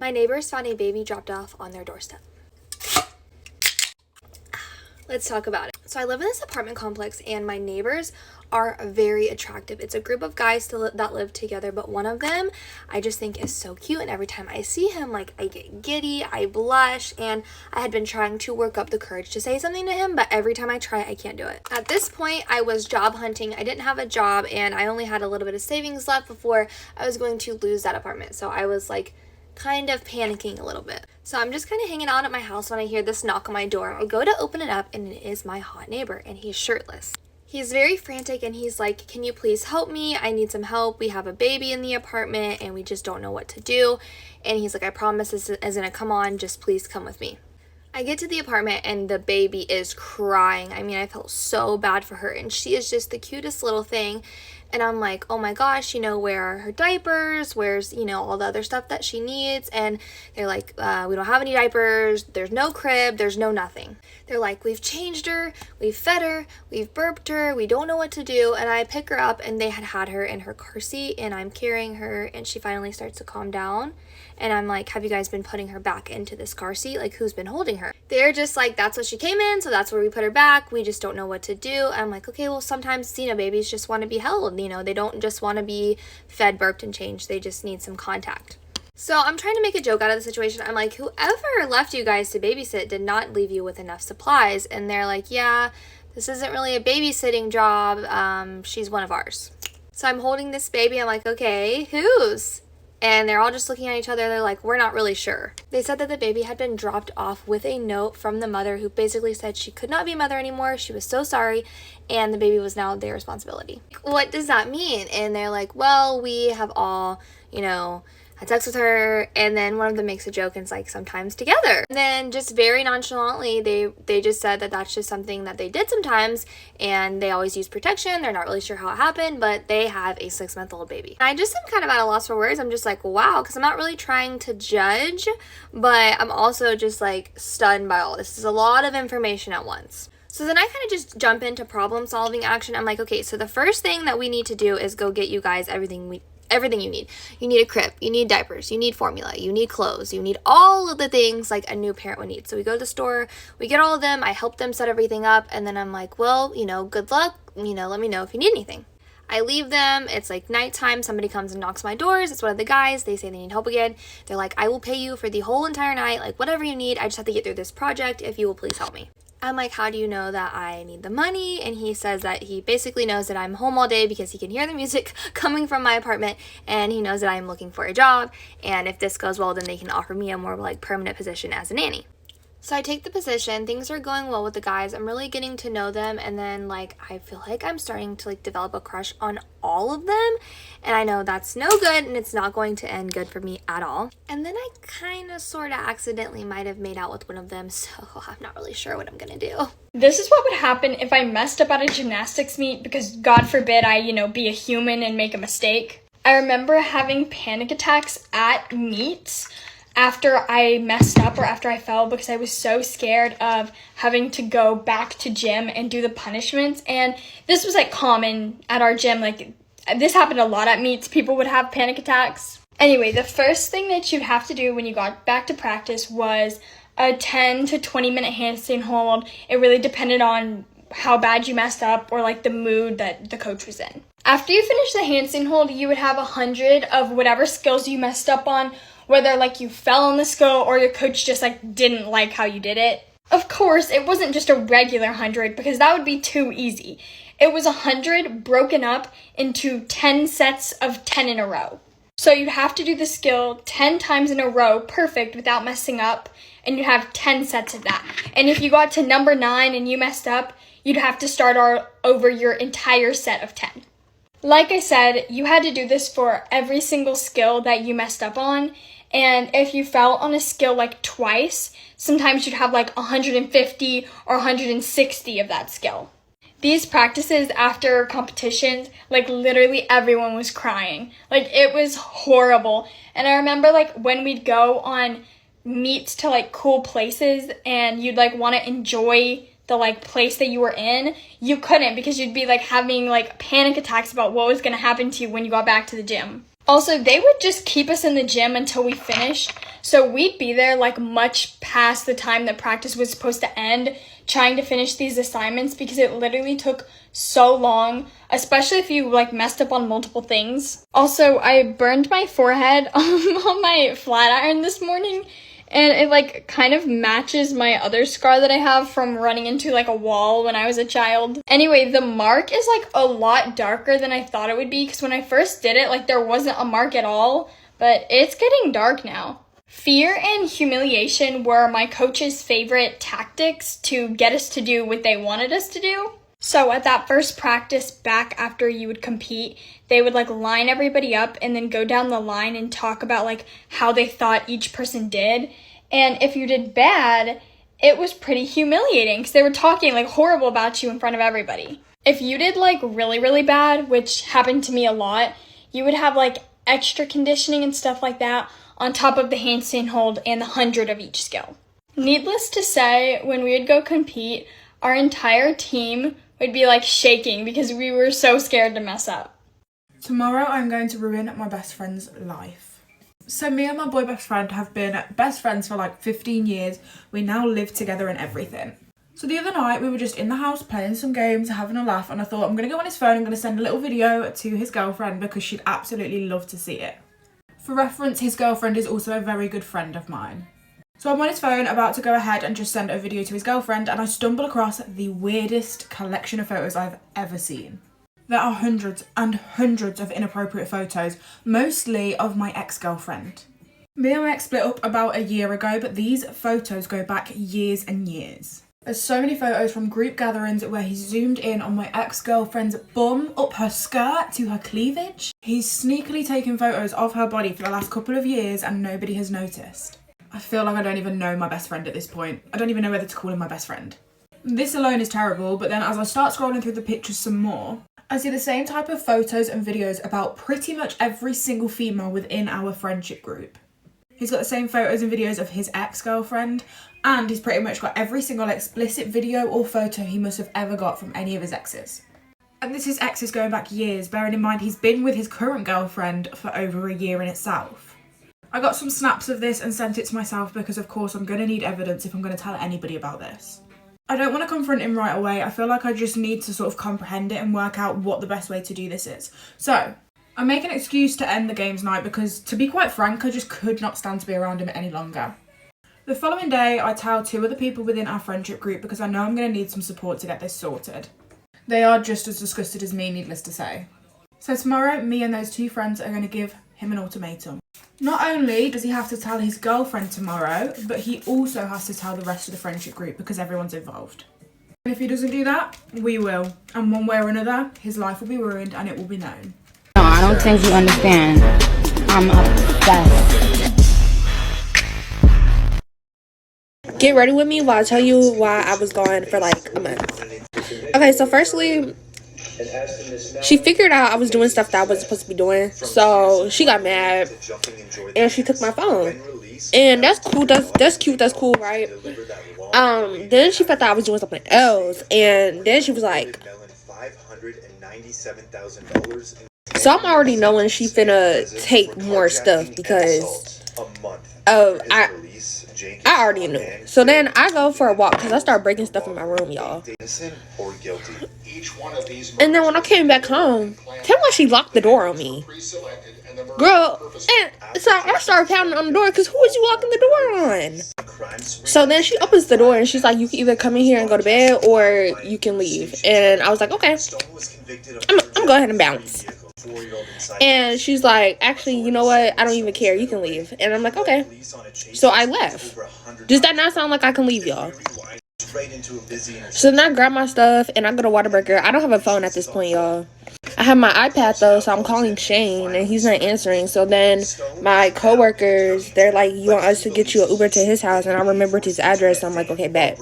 My neighbors found a baby dropped off on their doorstep. Let's talk about it. So I live in this apartment complex and my neighbors are very attractive. It's a group of guys that live together, but one of them I just think is so cute, and every time I see him, like, I get giddy, I blush, and I had been trying to work up the courage to say something to him, but every time I try, I can't do it. At this point, I was job hunting. I didn't have a job and I only had a little bit of savings left before I was going to lose that apartment. So I was like kind of panicking a little bit. So I'm just kind of hanging out at my house when I hear this knock on my door. I go to open it up and it is my hot neighbor and he's shirtless. He's very frantic and he's like, "Can you please help me? I need some help. We have a baby in the apartment and we just don't know what to do." And he's like, "I promise this isn't gonna come on. Just please come with me." I get to the apartment and the baby is crying. I mean, I felt so bad for her and she is just the cutest little thing. And I'm like, oh my gosh, where are her diapers? Where's, all the other stuff that she needs? And they're like, we don't have any diapers. There's no crib. There's no nothing. They're like, we've changed her. We've fed her. We've burped her. We don't know what to do. And I pick her up and they had her in her car seat and I'm carrying her and she finally starts to calm down. And I'm like, have you guys been putting her back into this car seat? Like, who's been holding her? They're just like, that's what she came in, so that's where we put her back. We just don't know what to do. I'm like, okay, well, sometimes, babies just want to be held. They don't just want to be fed, burped, and changed. They just need some contact. So I'm trying to make a joke out of the situation. I'm like, whoever left you guys to babysit did not leave you with enough supplies. And they're like, yeah, this isn't really a babysitting job. She's one of ours. So I'm holding this baby. I'm like, okay, whose? And they're all just looking at each other. They're like, we're not really sure. They said that the baby had been dropped off with a note from the mother who basically said she could not be a mother anymore. She was so sorry. And the baby was now their responsibility. What does that mean? And they're like, well, we have all, had sex with her. And then one of them makes a joke and it's like, sometimes together. And then just very nonchalantly, they just said that that's just something that they did sometimes. And they always use protection. They're not really sure how it happened, but they have a 6-month-old baby. I just am kind of at a loss for words. I'm just like, wow, because I'm not really trying to judge, but I'm also just like stunned by all this. This is a lot of information at once. So then I kind of just jump into problem solving action. I'm like, okay, so the first thing that we need to do is go get you guys everything you need. You need a crib, you need diapers, you need formula, you need clothes, you need all of the things like a new parent would need. So we go to the store, we get all of them, I help them set everything up, and then I'm like, well, good luck, let me know if you need anything. I leave them, it's like nighttime, somebody comes and knocks my doors, it's one of the guys, they say they need help again. They're like, I will pay you for the whole entire night, like whatever you need, I just have to get through this project, if you will please help me. I'm like, how do you know that I need the money? And he says that he basically knows that I'm home all day because he can hear the music coming from my apartment and he knows that I'm looking for a job. And if this goes well, then they can offer me a more like permanent position as a nanny. So I take the position, things are going well with the guys, I'm really getting to know them, and then like I feel like I'm starting to like develop a crush on all of them, and I know that's no good and it's not going to end good for me at all. And then I kind of sort of accidentally might have made out with one of them, so I'm not really sure what I'm gonna do. This is what would happen if I messed up at a gymnastics meet because God forbid I, be a human and make a mistake. I remember having panic attacks at meets after I messed up or after I fell because I was so scared of having to go back to gym and do the punishments. And this was like common at our gym. Like this happened a lot at meets. People would have panic attacks. Anyway, the first thing that you'd have to do when you got back to practice was a 10 to 20 minute handstand hold. It really depended on how bad you messed up or like the mood that the coach was in. After you finish the handstand hold, you would have 100 of whatever skills you messed up on, whether like you fell on the skill or your coach just like didn't like how you did it. Of course, it wasn't just a regular 100 because that would be too easy. It was 100 broken up into 10 sets of 10 in a row. So you'd have to do the skill 10 times in a row, perfect, without messing up, and you'd have 10 sets of that. And if you got to number 9 and you messed up, you'd have to start over your entire set of 10. Like I said, you had to do this for every single skill that you messed up on. And if you fell on a skill like twice, sometimes you'd have like 150 or 160 of that skill. These practices after competitions, like literally everyone was crying. Like it was horrible. And I remember like when we'd go on meets to like cool places and you'd like want to enjoy the like place that you were in, you couldn't because you'd be like having like panic attacks about what was going to happen to you when you got back to the gym. Also, they would just keep us in the gym until we finished. So we'd be there like much past the time that practice was supposed to end, trying to finish these assignments because it literally took so long, especially if you like messed up on multiple things. Also, I burned my forehead on my flat iron this morning, and it like kind of matches my other scar that I have from running into like a wall when I was a child. Anyway, the mark is like a lot darker than I thought it would be, because when I first did it, like there wasn't a mark at all, but it's getting dark now. Fear and humiliation were my coach's favorite tactics to get us to do what they wanted us to do. So at that first practice back after you would compete, they would like line everybody up and then go down the line and talk about like how they thought each person did. And if you did bad, it was pretty humiliating because they were talking like horrible about you in front of everybody. If you did like really, really bad, which happened to me a lot, you would have like extra conditioning and stuff like that on top of the handstand hold and the 100 of each skill. Needless to say, when we would go compete, our entire team would be like shaking because we were so scared to mess up. Tomorrow I'm going to ruin my best friend's life. So me and my boy best friend have been best friends for like 15 years. We now live together and everything. So the other night we were just in the house playing some games, having a laugh, and I thought I'm going to go on his phone, I'm going to send a little video to his girlfriend because she'd absolutely love to see it. For reference, his girlfriend is also a very good friend of mine. So I'm on his phone about to go ahead and just send a video to his girlfriend, and I stumble across the weirdest collection of photos I've ever seen. There are hundreds and hundreds of inappropriate photos, mostly of my ex-girlfriend. Me and my ex split up about a year ago, but these photos go back years and years. There's so many photos from group gatherings where he's zoomed in on my ex-girlfriend's bum, up her skirt to her cleavage. He's sneakily taken photos of her body for the last couple of years and nobody has noticed. I feel like I don't even know my best friend at this point. I don't even know whether to call him my best friend. This alone is terrible, but then as I start scrolling through the pictures some more, I see the same type of photos and videos about pretty much every single female within our friendship group. He's got the same photos and videos of his ex-girlfriend, and he's pretty much got every single explicit video or photo he must have ever got from any of his exes. And this is exes going back years, bearing in mind he's been with his current girlfriend for over a year in itself. I got some snaps of this and sent it to myself because of course I'm going to need evidence if I'm going to tell anybody about this. I don't want to confront him right away. I feel like I just need to sort of comprehend it and work out what the best way to do this is. So I make an excuse to end the games night because, to be quite frank, I just could not stand to be around him any longer. The following day, I tell two other people within our friendship group because I know I'm going to need some support to get this sorted. They are just as disgusted as me, needless to say. So tomorrow, me and those two friends are going to give him an ultimatum. Not only does he have to tell his girlfriend tomorrow, but he also has to tell the rest of the friendship group because everyone's involved. And if he doesn't do that, we will. And one way or another, his life will be ruined and it will be known. No, I don't think you understand. I'm obsessed. Get ready with me while I tell you why I was gone for like a month. Okay, so firstly, she figured out I was doing stuff that I wasn't supposed to be doing. So she got mad and she took my phone. And that's cool, that's cute, that's cool, right? Then she felt that I was doing something else. And then she was like, so I'm already knowing she finna take more stuff because I already knew. So then I go for a walk because I start breaking stuff in my room, y'all. And then when I came back home, tell me why she locked the door on me. Girl, and so I started pounding on the door because who was you locking the door on? So then she opens the door and she's like, you can either come in here and go to bed or you can leave. And I was like, okay, I'm gonna go ahead and bounce. And she's like, actually, you know what? I don't even care. You can leave. And I'm like, okay. So I left. Does that not sound like I can leave, y'all? So then I grab my stuff and I go to Whataburger. I don't have a phone at this point, y'all. I have my iPad though, so I'm calling Shane and he's not answering. So then my coworkers, they're like, you want us to get you an Uber to his house? And I remembered his address. So I'm like, okay, bet.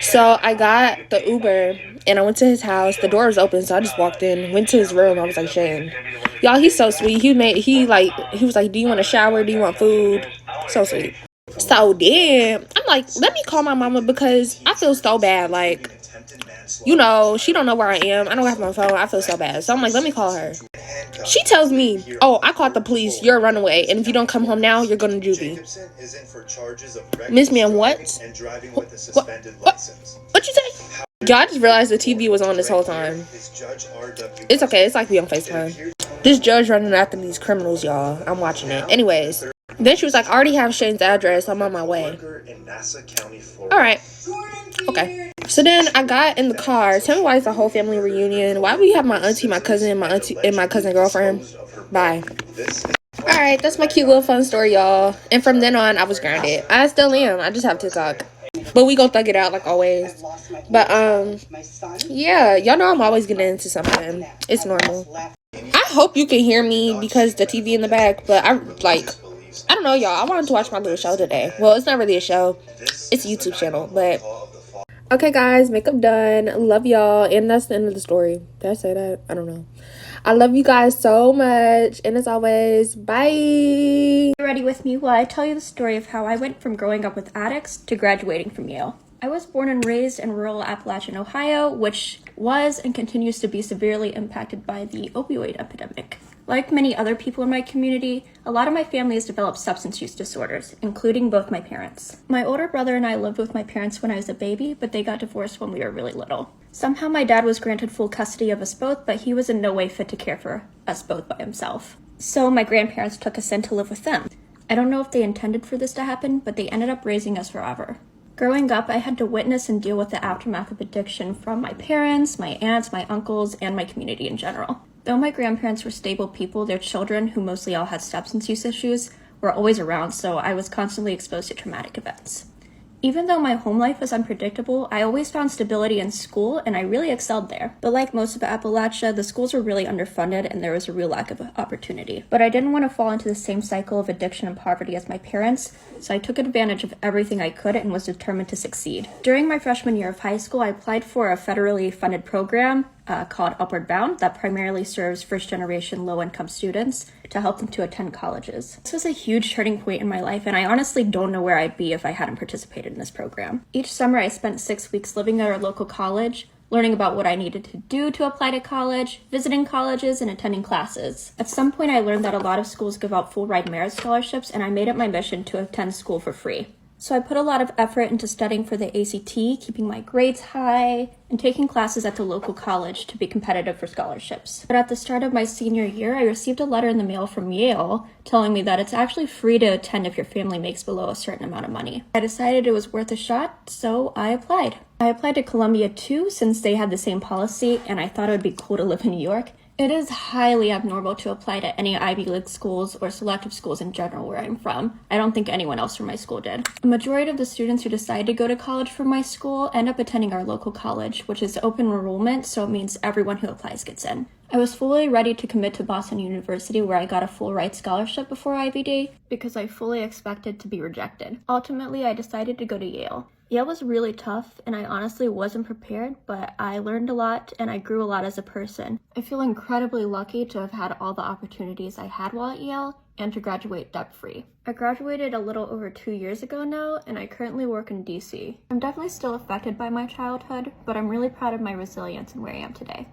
So I got the Uber and I went to his house. The door was open, so I just walked in, went to his room. I was like, Shane, y'all, he's so sweet. He was like, do you want a shower? Do you want food? So sweet. So then I'm like, let me call my mama because I feel so bad. Like, you know, she don't know where I am. I don't have my phone. I feel so bad. So I'm like, let me call her. She tells me, oh, I caught the police, you're a runaway, and if you don't come home now, you're going to juvie. Miss Ma'am, what? What you say? Y'all, I just realized the TV was on this whole time. It's okay, it's like we on FaceTime. This judge running after these criminals, y'all. I'm watching it. Anyways, then she was like, I already have Shane's address, I'm on my way. Alright. Okay. So then I got in the car. Tell me why it's a whole family reunion. Why we have my auntie, my cousin, and my cousin girlfriend? Bye. Alright, that's my cute little fun story, y'all. And from then on, I was grounded. I still am. I just have TikTok. But we gonna thug it out like always. But yeah, y'all know I'm always getting into something. It's normal. I hope you can hear me because the TV in the back. But I don't know, y'all. I wanted to watch my little show today. Well, it's not really a show. It's a YouTube channel, but okay, guys, makeup done. Love y'all, and that's the end of the story. Did I say that? I don't know. I love you guys so much, and as always, bye. Ready with me while I tell you the story of how I went from growing up with addicts to graduating from Yale. I was born and raised in rural Appalachian, Ohio, which was and continues to be severely impacted by the opioid epidemic. Like many other people in my community, a lot of my family has developed substance use disorders, including both my parents. My older brother and I lived with my parents when I was a baby, but they got divorced when we were really little. Somehow my dad was granted full custody of us both, but he was in no way fit to care for us both by himself. So my grandparents took us in to live with them. I don't know if they intended for this to happen, but they ended up raising us forever. Growing up, I had to witness and deal with the aftermath of addiction from my parents, my aunts, my uncles, and my community in general. Though my grandparents were stable people, their children, who mostly all had substance use issues, were always around, so I was constantly exposed to traumatic events. Even though my home life was unpredictable, I always found stability in school, and I really excelled there. But like most of Appalachia, the schools were really underfunded, and there was a real lack of opportunity. But I didn't want to fall into the same cycle of addiction and poverty as my parents, so I took advantage of everything I could and was determined to succeed. During my freshman year of high school, I applied for a federally funded program called Upward Bound that primarily serves first-generation low-income students to help them to attend colleges. This was a huge turning point in my life, and I honestly don't know where I'd be if I hadn't participated in this program. Each summer, I spent 6 weeks living at our local college, learning about what I needed to do to apply to college, visiting colleges, and attending classes. At some point, I learned that a lot of schools give out full-ride merit scholarships, and I made it my mission to attend school for free. So I put a lot of effort into studying for the ACT, keeping my grades high, and taking classes at the local college to be competitive for scholarships. But at the start of my senior year, I received a letter in the mail from Yale telling me that it's actually free to attend if your family makes below a certain amount of money. I decided it was worth a shot, so I applied. I applied to Columbia too, since they had the same policy, and I thought it would be cool to live in New York. It is highly abnormal to apply to any Ivy League schools or selective schools in general where I'm from. I don't think anyone else from my school did. The majority of the students who decide to go to college from my school end up attending our local college, which is open enrollment, so it means everyone who applies gets in. I was fully ready to commit to Boston University, where I got a full ride scholarship before IBD, because I fully expected to be rejected. Ultimately, I decided to go to Yale. Yale was really tough, and I honestly wasn't prepared, but I learned a lot, and I grew a lot as a person. I feel incredibly lucky to have had all the opportunities I had while at Yale, and to graduate debt-free. I graduated a little over 2 years ago now, and I currently work in DC. I'm definitely still affected by my childhood, but I'm really proud of my resilience and where I am today.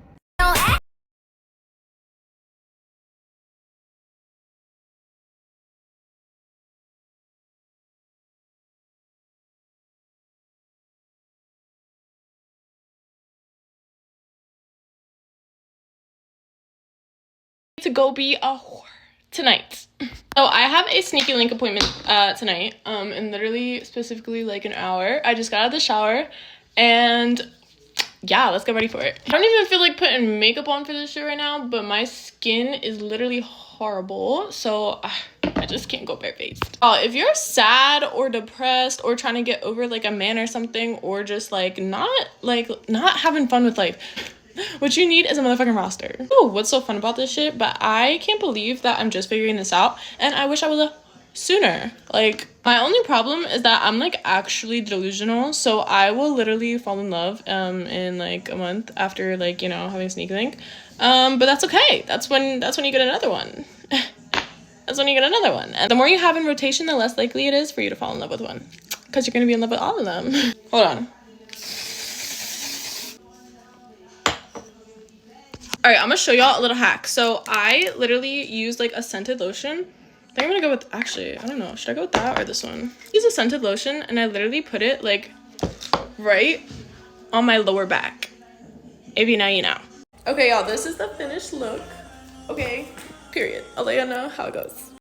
To go be a whore tonight. So I have a sneaky link appointment tonight, in literally specifically like an hour. I just got out of the shower, and yeah, let's get ready for it. I don't even feel like putting makeup on for this shit right now, but my skin is literally horrible, so I just can't go barefaced. If you're sad or depressed or trying to get over like a man or something, or just like not having fun with life, what you need is a motherfucking roster. Oh, what's so fun about this shit? But I can't believe that I'm just figuring this out, and I wish I was sooner. Like, my only problem is that I'm like actually delusional, so I will literally fall in love in like a month after, like, you know, having a sneak link. But that's okay. That's when you get another one. That's when you get another one. And the more you have in rotation, the less likely it is for you to fall in love with one, because you're gonna be in love with all of them. Hold on. All right, I'm gonna show y'all a little hack. So I literally use like a scented lotion. I think I'm gonna go with, actually, I don't know, should I go with that or this one? Use a scented lotion and I literally put it like right on my lower back. If you know, you know. Okay, y'all, this is the finished look. Okay, period. I'll let you know how it goes.